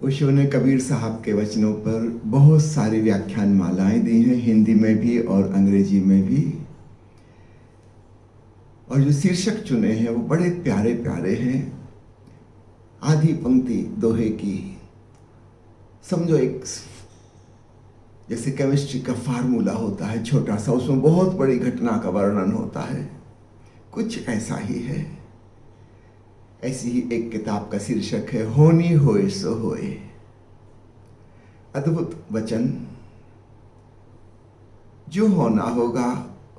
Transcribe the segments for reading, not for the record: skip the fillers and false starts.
ओशो ने कबीर साहब के वचनों पर बहुत सारी व्याख्यान मालाएं दी हैं, हिंदी में भी और अंग्रेजी में भी। और जो शीर्षक चुने हैं वो बड़े प्यारे प्यारे हैं। आधी पंक्ति दोहे की, समझो एक जैसे केमिस्ट्री का फार्मूला होता है छोटा सा, उसमें बहुत बड़ी घटना का वर्णन होता है, कुछ ऐसा ही है। ऐसी ही एक किताब का शीर्षक है होनी होए सो होए। अद्भुत वचन, जो होना होगा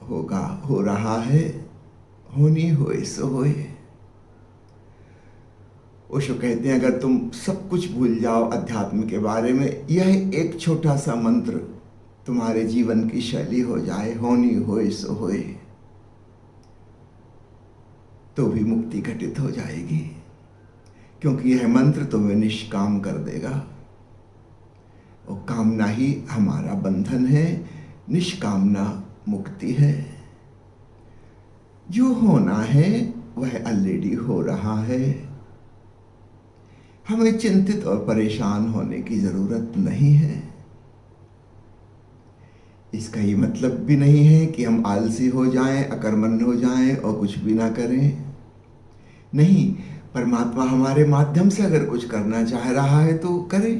होगा, हो रहा है, होनी होए सो होए। ओशो कहते हैं अगर तुम सब कुछ भूल जाओ अध्यात्म के बारे में, यह एक छोटा सा मंत्र तुम्हारे जीवन की शैली हो जाए, होनी होए सो होए, तो भी मुक्ति घटित हो जाएगी, क्योंकि यह मंत्र तुम्हें निष्काम कर देगा। और कामना ही हमारा बंधन है, निष्कामना मुक्ति है। जो होना है वह ऑलरेडी हो रहा है। हमें चिंतित और परेशान होने की जरूरत नहीं है। इसका ये मतलब भी नहीं है कि हम आलसी हो जाएं, अकर्मण्य हो जाएं और कुछ भी ना करें। नहीं, परमात्मा हमारे माध्यम से अगर कुछ करना चाह रहा है तो करे।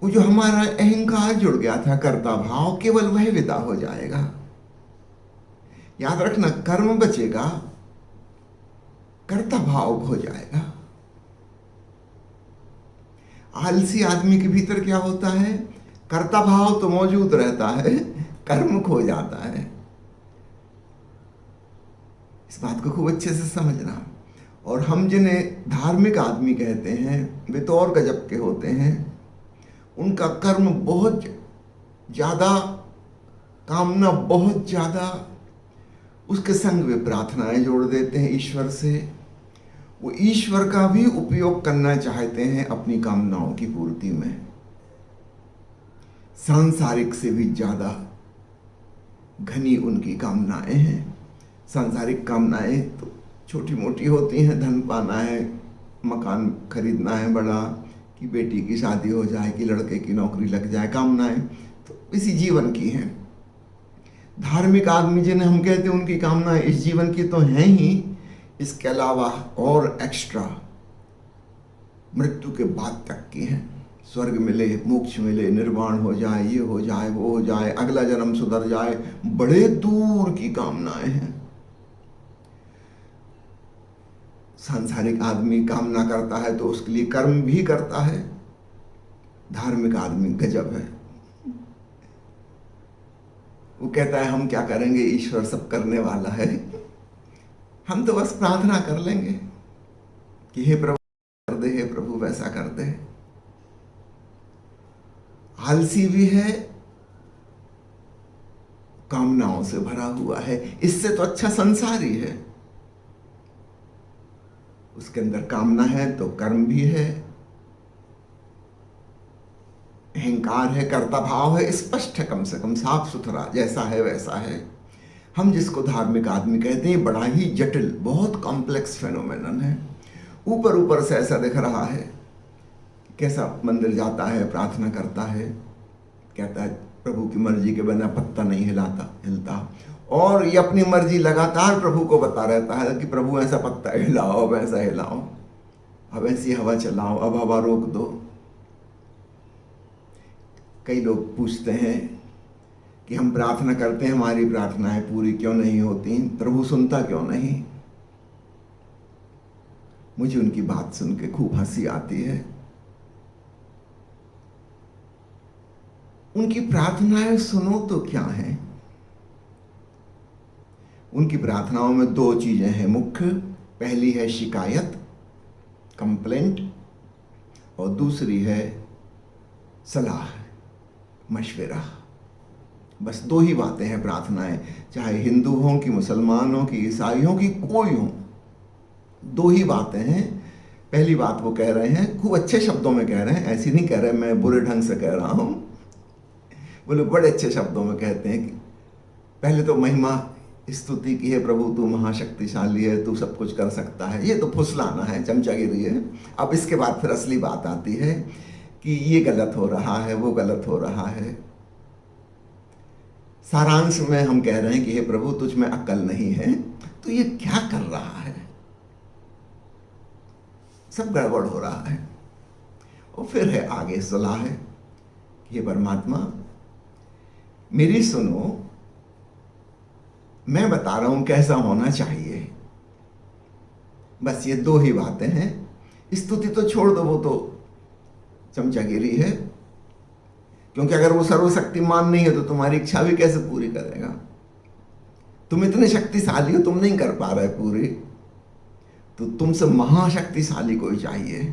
वो जो हमारा अहंकार जुड़ गया था, कर्ता भाव, केवल वह विदा हो जाएगा। याद रखना, कर्म बचेगा, कर्ता भाव हो जाएगा। आलसी आदमी के भीतर क्या होता है? कर्ता भाव तो मौजूद रहता है, कर्म खो जाता है। इस बात को खूब अच्छे से समझना। और हम जिन्हें धार्मिक आदमी कहते हैं, वे तो और गजब के होते हैं। उनका कर्म बहुत ज्यादा, कामना बहुत ज्यादा, उसके संग वे प्रार्थनाएं जोड़ देते हैं ईश्वर से। वो ईश्वर का भी उपयोग करना चाहते हैं अपनी कामनाओं की पूर्ति में। सांसारिक से भी ज्यादा घनी उनकी कामनाएं हैं। सांसारिक कामनाएं तो छोटी मोटी होती हैं, धन पाना है, मकान खरीदना है बड़ा, कि बेटी की शादी हो जाए, कि लड़के की नौकरी लग जाए, कामनाएं तो इसी जीवन की हैं। धार्मिक आदमी जिन्हें हम कहते हैं, उनकी कामनाएं इस जीवन की तो हैं ही, इसके अलावा और एक्स्ट्रा मृत्यु के बाद तक की हैं। स्वर्ग मिले, मोक्ष मिले, निर्वाण हो जाए, ये हो जाए, वो हो जाए, अगला जन्म सुधर जाए, बड़े दूर की कामनाएं हैं। सांसारिक आदमी कामना करता है तो उसके लिए कर्म भी करता है। धार्मिक आदमी गजब है, वो कहता है हम क्या करेंगे, ईश्वर सब करने वाला है, हम तो बस प्रार्थना कर लेंगे कि हे प्रभु कर दे, हे प्रभु वैसा कर दे। आलसी भी है, कामनाओं से भरा हुआ है। इससे तो अच्छा संसार ही है। उसके अंदर कामना है तो कर्म भी है, अहंकार है, कर्ता भाव है, स्पष्ट है, कम से कम साफ सुथरा, जैसा है वैसा है। हम जिसको धार्मिक आदमी कहते हैं, बड़ा ही जटिल, बहुत कॉम्प्लेक्स फेनोमेनन है। ऊपर ऊपर से ऐसा दिख रहा है, कैसा मंदिर जाता है, प्रार्थना करता है, कहता है प्रभु की मर्जी के बिना पत्ता नहीं हिलता, और ये अपनी मर्जी लगातार प्रभु को बता रहता है कि प्रभु ऐसा पत्ता हिलाओ, अब ऐसा हिलाओ, अब ऐसी हवा चलाओ, अब हवा रोक दो। कई लोग पूछते हैं कि हम प्रार्थना करते हैं, हमारी प्रार्थनाएं पूरी क्यों नहीं होती, प्रभु सुनता क्यों नहीं? मुझे उनकी बात सुन के खूब हंसी आती है। उनकी प्रार्थनाएं सुनो तो क्या है? उनकी प्रार्थनाओं में दो चीजें हैं मुख्य। पहली है शिकायत, कंप्लेंट, और दूसरी है सलाह, मशवरा। बस दो ही बातें हैं प्रार्थनाएं, चाहे हिंदू हों कि मुसलमान हों कि ईसाई हों कि कोई हो, दो ही बातें हैं। पहली बात वो कह रहे हैं, खूब अच्छे शब्दों में कह रहे हैं, ऐसी नहीं कह रहे मैं बुरे ढंग से कह रहा हूं, बोले बड़े अच्छे शब्दों में कहते हैं कि पहले तो महिमा स्तुति की है, प्रभु तू महाशक्तिशाली है, तू सब कुछ कर सकता है, ये तो फुसलाना है, चमचागिरी है। अब इसके बाद फिर असली बात आती है कि ये गलत हो रहा है, वो गलत हो रहा है। सारांश में हम कह रहे हैं कि हे प्रभु तुझ में अक्ल नहीं है, तो ये क्या कर रहा है, सब गड़बड़ हो रहा है। और फिर है आगे सलाह है, हे परमात्मा मेरी सुनो, मैं बता रहा हूं कैसा होना चाहिए। बस ये दो ही बातें हैं। स्तुति तो छोड़ दो, वो तो चमचागिरी है, क्योंकि अगर वो सर्वशक्तिमान नहीं है तो तुम्हारी इच्छा भी कैसे पूरी करेगा। तुम इतने शक्तिशाली हो, तुम नहीं कर पा रहे पूरी, तो तुमसे महाशक्तिशाली कोई चाहिए।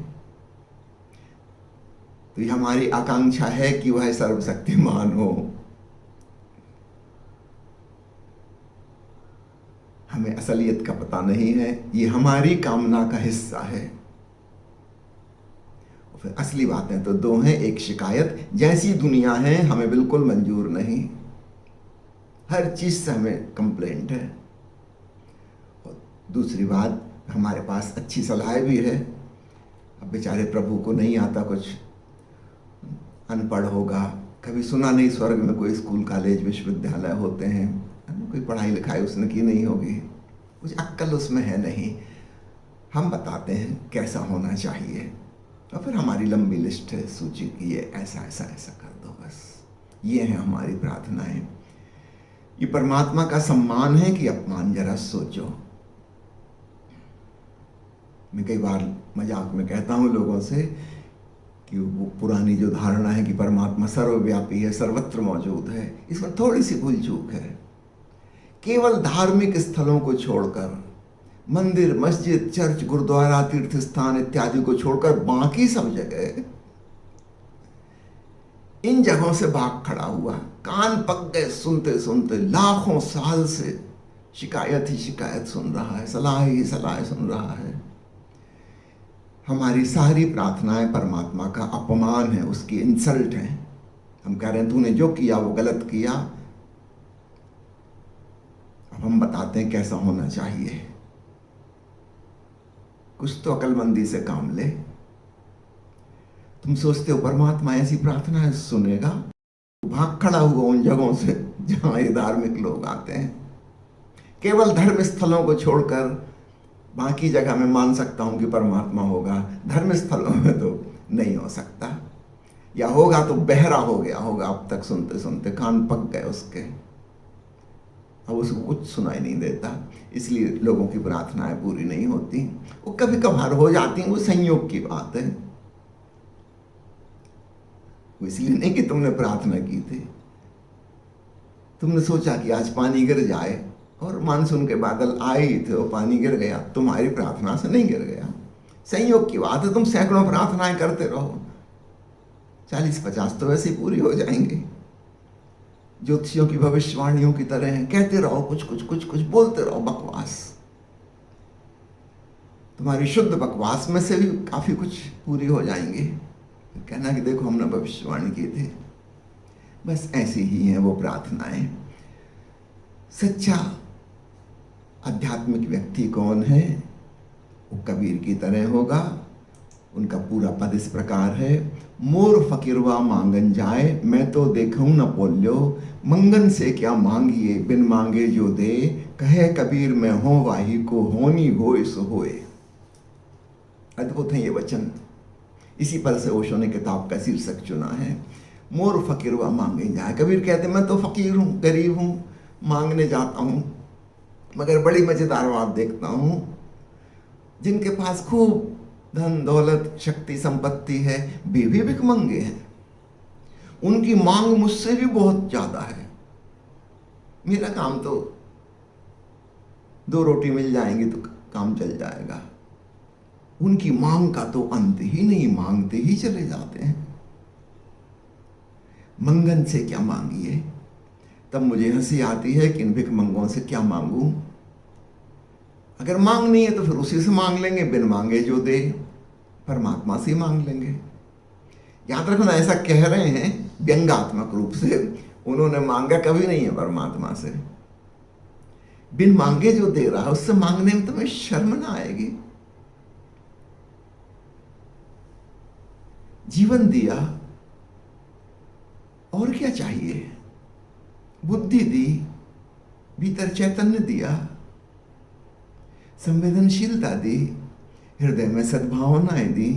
तो ये हमारी आकांक्षा है कि वह सर्वशक्तिमान हो। हमें असलियत का पता नहीं है, ये हमारी कामना का हिस्सा है। और फिर असली बातें तो दो हैं। एक, शिकायत, जैसी दुनिया है हमें बिल्कुल मंजूर नहीं, हर चीज से हमें कंप्लेंट है। और दूसरी बात, हमारे पास अच्छी सलाह भी है। अब बेचारे प्रभु को नहीं आता कुछ, अनपढ़ होगा, कभी सुना नहीं स्वर्ग में कोई स्कूल कॉलेज विश्वविद्यालय होते हैं, कोई पढ़ाई लिखाई उसने की नहीं होगी, कुछ अक्ल उसमें है नहीं। हम बताते हैं कैसा होना चाहिए, और फिर हमारी लंबी लिस्ट है, सूची की, ये ऐसा ऐसा ऐसा कर दो। बस ये है हमारी प्रार्थनाएं। ये परमात्मा का सम्मान है कि अपमान? जरा सोचो। मैं कई बार मजाक में कहता हूं लोगों से कि वो पुरानी जो धारणा है कि परमात्मा सर्वव्यापी है, सर्वत्र मौजूद है, इसमें थोड़ी सी भूल चूक है। केवल धार्मिक स्थलों को छोड़कर, मंदिर, मस्जिद, चर्च, गुरुद्वारा, तीर्थ स्थान इत्यादि को छोड़कर बाकी सब जगह, इन जगहों से भाग खड़ा हुआ, कान पक गए सुनते सुनते, लाखों साल से शिकायत ही शिकायत सुन रहा है, सलाह ही सलाह सुन रहा है। हमारी सारी प्रार्थनाएं परमात्मा का अपमान है, उसकी इंसल्ट है। हम कह रहे हैं तूने जो किया वो गलत किया। अब हम बताते हैं कैसा होना चाहिए। कुछ तो अक्लमंदी से काम ले। तुम सोचते हो परमात्मा ऐसी प्रार्थना सुनेगा? भाग खड़ा हुआ उन जगहों से जहां ये धार्मिक लोग आते हैं। केवल धर्म स्थलों को छोड़कर बाकी जगह में मान सकता हूं कि परमात्मा होगा, धर्म स्थलों में तो नहीं हो सकता, या होगा तो बहरा हो गया होगा, अब तक सुनते सुनते कान पक गए उसके, अब उसको कुछ सुनाई नहीं देता, इसलिए लोगों की प्रार्थनाएं पूरी नहीं होती। वो कभी कभार हो जाती हैं, वो संयोग की बात है, वो इसलिए नहीं कि तुमने प्रार्थना की थी, तुमने सोचा कि आज पानी गिर जाए और मानसून के बादल आए ही थे और पानी गिर गया, तुम्हारी प्रार्थना से नहीं गिर गया, संयोग की बात है। तुम सैकड़ों प्रार्थनाएं करते रहो, 40-50 तो वैसे ही पूरी हो जाएंगी। ज्योतिषियों की भविष्यवाणियों की तरह है, कहते रहो कुछ कुछ कुछ कुछ, बोलते रहो बकवास। तुम्हारी शुद्ध बकवास में से भी काफी कुछ पूरी हो जाएंगी, कहना कि देखो हमने भविष्यवाणी की थी। बस ऐसी ही हैं वो प्रार्थनाएं। सच्चा आध्यात्मिक व्यक्ति कौन है? वो कबीर की तरह होगा। उनका पूरा पद इस प्रकार है, मोर फकीरवा मांगन जाए, मैं तो देखूं न पोल्यो, मंगन से क्या मांगिए, बिन मांगे जो दे, कहे कबीर मैं हो वाही को, होनी होए सो होए। अद्भुत है ये वचन। इसी पर से ओशो ने किताब का शीर्षक चुना है, मोर फकीरवा मांगे जाए। कबीर कहते मैं तो फकीर हूं, गरीब हूं, मांगने जाता हूं, मगर बड़ी मजेदार बात देखता हूं, जिनके पास खूब धन दौलत शक्ति संपत्ति है, वे भी भिखमंगे हैं। उनकी मांग मुझसे भी बहुत ज्यादा है। मेरा काम तो 2 रोटी मिल जाएंगी तो काम चल जाएगा, उनकी मांग का तो अंत ही नहीं, मांगते ही चले जाते हैं। मंगन से क्या मांगिए? तब मुझे हंसी आती है कि इन भिखमंगों से क्या मांगूं। अगर मांगनी है तो फिर उसी से मांग लेंगे, बिन मांगे जो दे, परमात्मा से मांग लेंगे। याद रखना, ऐसा कह रहे हैं व्यंग्यात्मक रूप से, उन्होंने मांगा कभी नहीं है परमात्मा से। बिन मांगे जो दे रहा है उससे मांगने में तुम्हें शर्म ना आएगी? जीवन दिया, और क्या चाहिए? बुद्धि दी, भीतर चैतन्य दिया, संवेदनशीलता दी, हृदय में सद्भावनाएं दी,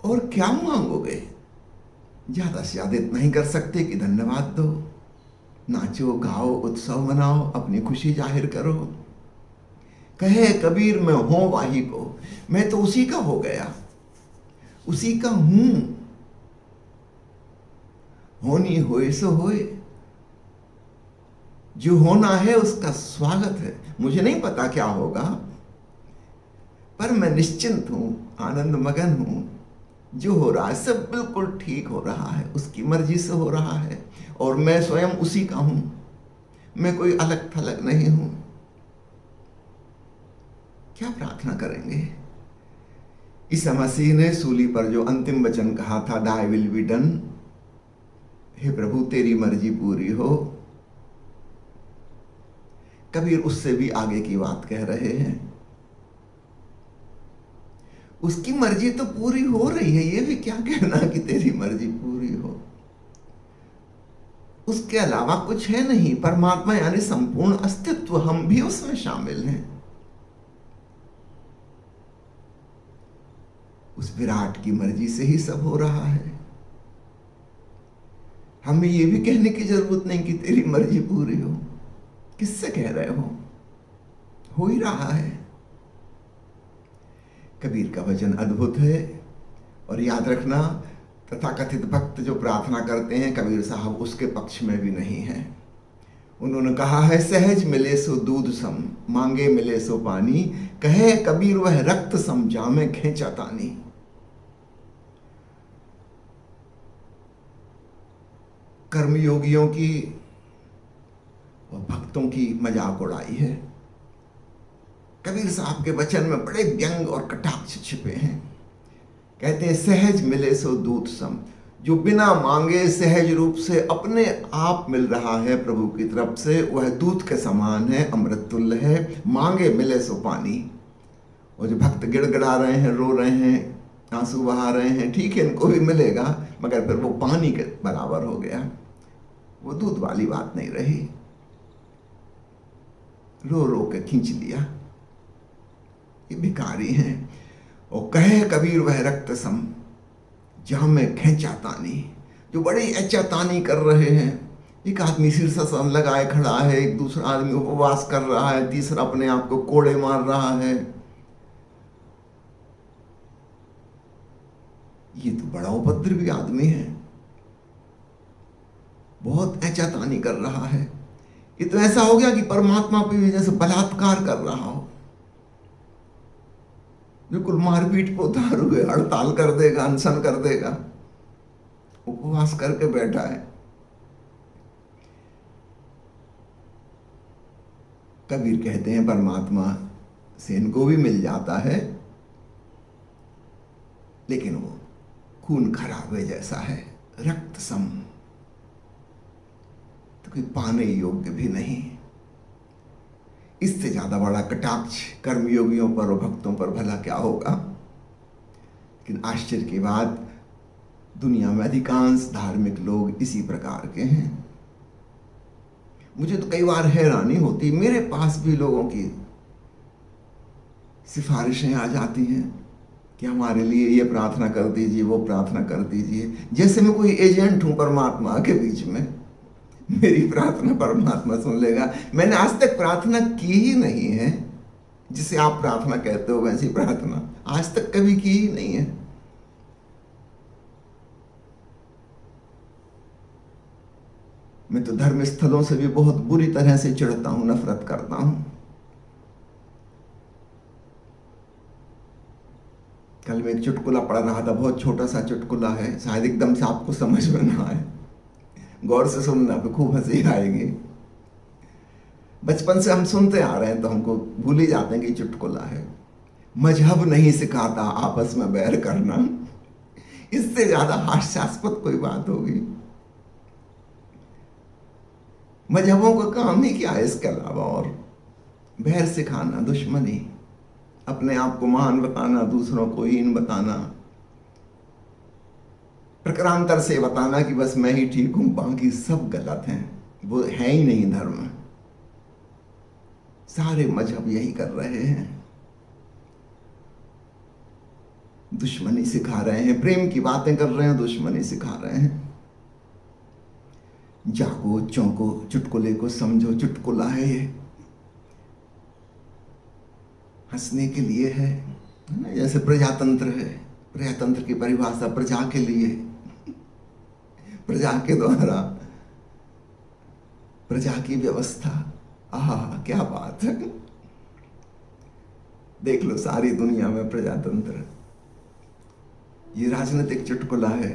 और क्या मांगोगे? ज्यादा से ज्यादा इतना ही कर सकते कि धन्यवाद दो, नाचो गाओ, उत्सव मनाओ, अपनी खुशी जाहिर करो। कहे कबीर मैं हूं वाही को, मैं तो उसी का हो गया, उसी का हूं। होनी होए सो होए, जो होना है उसका स्वागत है। मुझे नहीं पता क्या होगा, पर मैं निश्चिंत हूं, आनंद मगन हूं। जो हो रहा है सब बिल्कुल ठीक हो रहा है, उसकी मर्जी से हो रहा है, और मैं स्वयं उसी का हूं। मैं कोई अलग थलग नहीं हूं। क्या प्रार्थना करेंगे? ईसा मसीह ने सूली पर जो अंतिम वचन कहा था, दाई विल बी डन, हे प्रभु तेरी मर्जी पूरी हो, कबीर उससे भी आगे की बात कह रहे हैं। उसकी मर्जी तो पूरी हो रही है, ये भी क्या कहना कि तेरी मर्जी पूरी हो। उसके अलावा कुछ है नहीं। परमात्मा यानी संपूर्ण अस्तित्व, हम भी उसमें शामिल हैं। उस विराट की मर्जी से ही सब हो रहा है। हमें ये भी कहने की जरूरत नहीं कि तेरी मर्जी पूरी हो। किससे कह रहे हो ही रहा है। कबीर का वचन अद्भुत है। और याद रखना, तथाकथित भक्त जो प्रार्थना करते हैं, कबीर साहब उसके पक्ष में भी नहीं है। उन्होंने कहा है, सहज मिले सो दूध सम, मांगे मिले सो पानी, कहे कबीर वह रक्त सम, जामे खींचा तानी। कर्मयोगियों की और भक्तों की मजाक उड़ाई है। कबीर साहब के वचन में बड़े व्यंग और कटाक्ष छिपे हैं। कहते हैं, सहज मिले सो दूध सम, जो बिना मांगे सहज रूप से अपने आप मिल रहा है प्रभु की तरफ से, वह दूध के समान है, अमृत तुल्य है। मांगे मिले सो पानी। और जो भक्त गिड़गिड़ा रहे हैं, रो रहे हैं, आंसू बहा रहे हैं, ठीक है इनको भी मिलेगा, मगर फिर वो पानी के बराबर हो गया, वो दूध वाली बात नहीं रही। रो रो के खींच लिया। ये भिखारी हैं। और कहे कबीर वह रक्त सम, जहां में खींचा तानी, जो बड़ी एचा तानी कर रहे हैं। एक आदमी शीर्षासन लगाए खड़ा है, एक दूसरा आदमी उपवास कर रहा है, तीसरा अपने आप को कोड़े मार रहा है। ये तो बड़ा उपद्रवी आदमी है, बहुत एचा तानी कर रहा है। ये तो ऐसा हो गया कि परमात्मा पे भी जैसे बलात्कार कर रहा हो, बिल्कुल मारपीट पे उतार हुए, हड़ताल कर देगा, अनशन कर देगा, उपवास करके बैठा है। कबीर कहते हैं, परमात्मा से इनको भी मिल जाता है, लेकिन वो खून खराबे जैसा है, रक्त सम, तो कोई पाने योग्य भी नहीं। इससे ज्यादा बड़ा कटाक्ष कर्मयोगियों पर और भक्तों पर भला क्या होगा। लेकिन आश्चर्य की बात, दुनिया में अधिकांश धार्मिक लोग इसी प्रकार के हैं। मुझे तो कई बार हैरानी होती, मेरे पास भी लोगों की सिफारिशें आ जाती हैं कि हमारे लिए ये प्रार्थना कर दीजिए, वो प्रार्थना कर दीजिए, जैसे मैं कोई एजेंट हूं परमात्मा के बीच में। मेरी प्रार्थना परमात्मा सुन लेगा। मैंने आज तक प्रार्थना की ही नहीं है, जिसे आप प्रार्थना कहते हो वैसी प्रार्थना आज तक कभी की ही नहीं है। मैं तो धर्म स्थलों से भी बहुत बुरी तरह से चिढ़ता हूं, नफरत करता हूं। कल मैं एक चुटकुला पढ़ रहा था, बहुत छोटा सा चुटकुला है, शायद एकदम से आपको समझ में ना आए, गौर से सुनना, पे खूब हंसी आएगी। बचपन से हम सुनते आ रहे हैं तो हमको भूल ही जाते हैं कि चुटकुला है। मजहब नहीं सिखाता आपस में बैर करना, इससे ज्यादा हास्यास्पद कोई बात होगी। मजहबों का काम ही क्या है इसके अलावा? और बैर सिखाना, दुश्मनी, अपने आप को महान बताना, दूसरों को हीन बताना, प्रकारांतर से बताना कि बस मैं ही ठीक हूं, बाकी सब गलत हैं, वो है ही नहीं धर्म। सारे मजहब यही कर रहे हैं, दुश्मनी सिखा रहे हैं, प्रेम की बातें कर रहे हैं, दुश्मनी सिखा रहे हैं। जागो, चौंको, चुटकुले को समझो, चुटकुला है ये, हंसने के लिए है ना? जैसे प्रजातंत्र है, प्रजातंत्र की परिभाषा प्रजा के लिए, प्रजा के द्वारा, प्रजा की व्यवस्था। आहा, क्या बात है! देख लो सारी दुनिया में प्रजातंत्र। ये राजनीतिक चुटकुला है,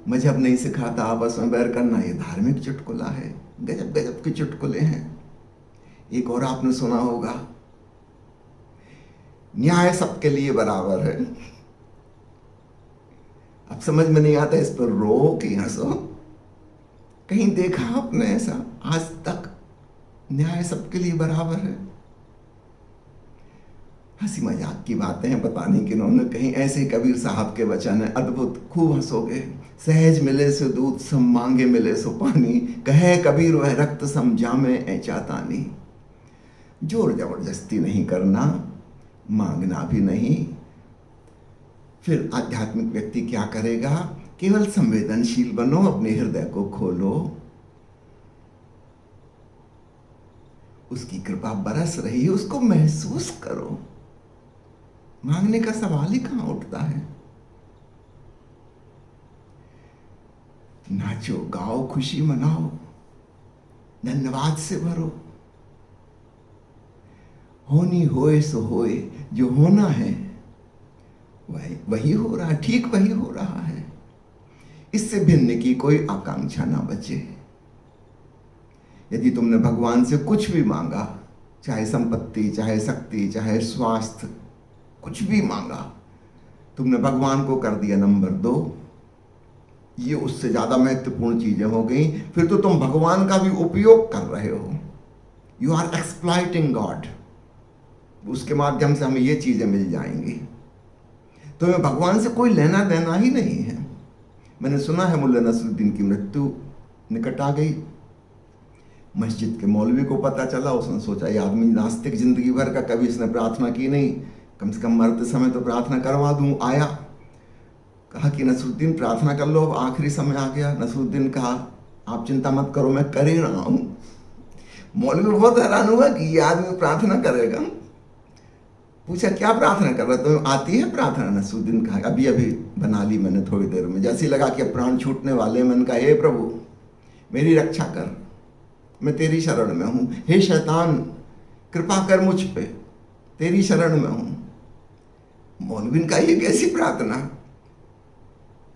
मजहब नहीं सिखाता आपस में बैर करना, ये धार्मिक चुटकुला है। गजब गजब के चुटकुले हैं। एक और आपने सुना होगा, न्याय सबके लिए बराबर है। अब समझ में नहीं आता इस पर रो कि हंसो। कहीं देखा आपने ऐसा आज तक? न्याय सबके लिए बराबर है। हंसी मजाक की बातें हैं, पता नहीं किन्होंने कहीं। ऐसे कबीर साहब के वचन है, अद्भुत, खूब हंसोगे। सहज मिले सो दूध, सम मांगे मिले सो पानी, कहे कबीर वह रक्त सम जामे ऐ चातानी। जोर जबरदस्ती नहीं करना, मांगना भी नहीं। फिर आध्यात्मिक व्यक्ति क्या करेगा? केवल संवेदनशील बनो, अपने हृदय को खोलो, उसकी कृपा बरस रही है, उसको महसूस करो। मांगने का सवाल ही कहां उठता है। नाचो, गाओ, खुशी मनाओ, धन्यवाद से भरो। होनी होए सो होए, जो होना है वही हो रहा है, ठीक वही हो रहा है। इससे भिन्न की कोई आकांक्षा ना बचे। यदि तुमने भगवान से कुछ भी मांगा, चाहे संपत्ति, चाहे शक्ति, चाहे स्वास्थ्य, कुछ भी मांगा, तुमने भगवान को कर दिया नंबर 2, ये उससे ज्यादा महत्वपूर्ण चीजें हो गई। फिर तो तुम भगवान का भी उपयोग कर रहे हो। You are exploiting God. उसके माध्यम से हमें ये चीजें मिल जाएंगी। तुम्हें भगवान से कोई लेना देना ही नहीं है। मैंने सुना है मुल्ला नसरुद्दीन की मृत्यु निकट आ गई। मस्जिद के मौलवी को पता चला, उसने सोचा ये आदमी नास्तिक जिंदगी भर का, कभी इसने प्रार्थना की नहीं, कम से कम मरते समय तो प्रार्थना करवा दूं। आया, कहा कि नसरुद्दीन प्रार्थना कर लो, अब आखिरी समय आ गया। नसरुद्दीन कहा आप चिंता मत करो, मैं कर ही रहा हूं। मौलवी बहुत हैरान हुआ कि ये आदमी प्रार्थना करेगा। पूछा क्या प्रार्थना कर रहा, तुम्हें आती है प्रार्थना? नसरुद्दीन कहा अभी अभी बना ली मैंने, थोड़ी देर में। जैसे लगा कि प्राण छूटने वाले, मैंने कहा हे प्रभु मेरी रक्षा कर, मैं तेरी शरण में हूं। हे शैतान कृपा कर मुझ पे, तेरी शरण में हूं। मौलवी का ये कैसी प्रार्थना?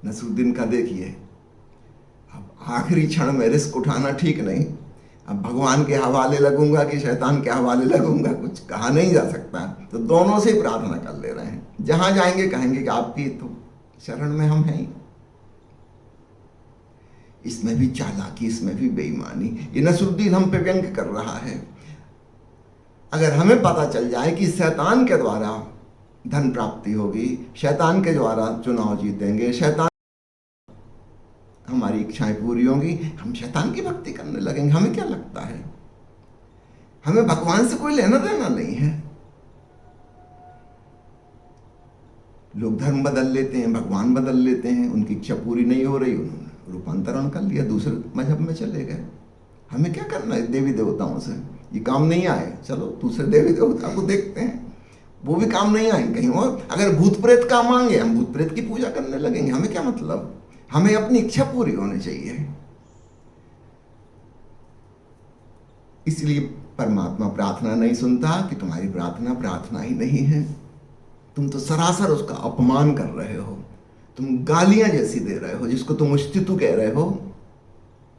नसरुद्दीन का देखिए, अब आखिरी क्षण में रिस्क उठाना ठीक नहीं। अब भगवान के हवाले लगूंगा कि शैतान के हवाले लगूंगा, कुछ कहा नहीं जा सकता। तो दोनों से प्रार्थना कर ले रहे हैं। जहां जाएंगे कहेंगे कि आपकी तो शरण में हम हैं। इसमें भी चालाकी, इसमें भी बेईमानी। ये नसरुद्दीन हम पे व्यंग कर रहा है। अगर हमें पता चल जाए कि शैतान के द्वारा धन प्राप्ति होगी, शैतान के द्वारा चुनाव जीतेंगे, शैतान हमारी इच्छाएं पूरी होंगी, हम शैतान की भक्ति करने लगेंगे। हमें क्या लगता है? हमें भगवान से कोई लेना देना नहीं है। लोग धर्म बदल लेते हैं, भगवान बदल लेते हैं, उनकी इच्छा पूरी नहीं हो रही, उन्होंने रूपांतरण कर लिया, दूसरे मजहब में चले गए। हमें क्या करना है देवी देवताओं से? ये काम नहीं आए, चलो दूसरे देवी देवता को देखते हैं, वो भी काम नहीं आए कहीं और। अगर भूत प्रेत काम मांगे, हम भूत प्रेत की पूजा करने लगेंगे। हमें क्या मतलब? हमें अपनी इच्छा पूरी होनी चाहिए। इसलिए परमात्मा प्रार्थना नहीं सुनता कि तुम्हारी प्रार्थना प्रार्थना ही नहीं है। तुम तो सरासर उसका अपमान कर रहे हो, तुम गालियां जैसी दे रहे हो। जिसको तुम स्तुति कह रहे हो,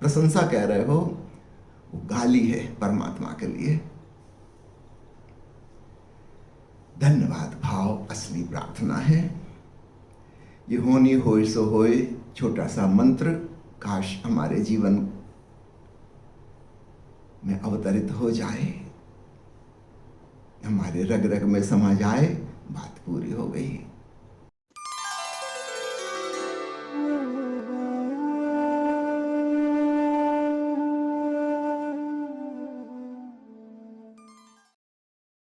प्रशंसा कह रहे हो, वो गाली है परमात्मा के लिए। धन्यवाद भाव असली प्रार्थना है। ये होनी होए सो होए, छोटा सा मंत्र, काश हमारे जीवन में अवतरित हो जाए, हमारे रग रग में समा जाए, बात पूरी हो गई।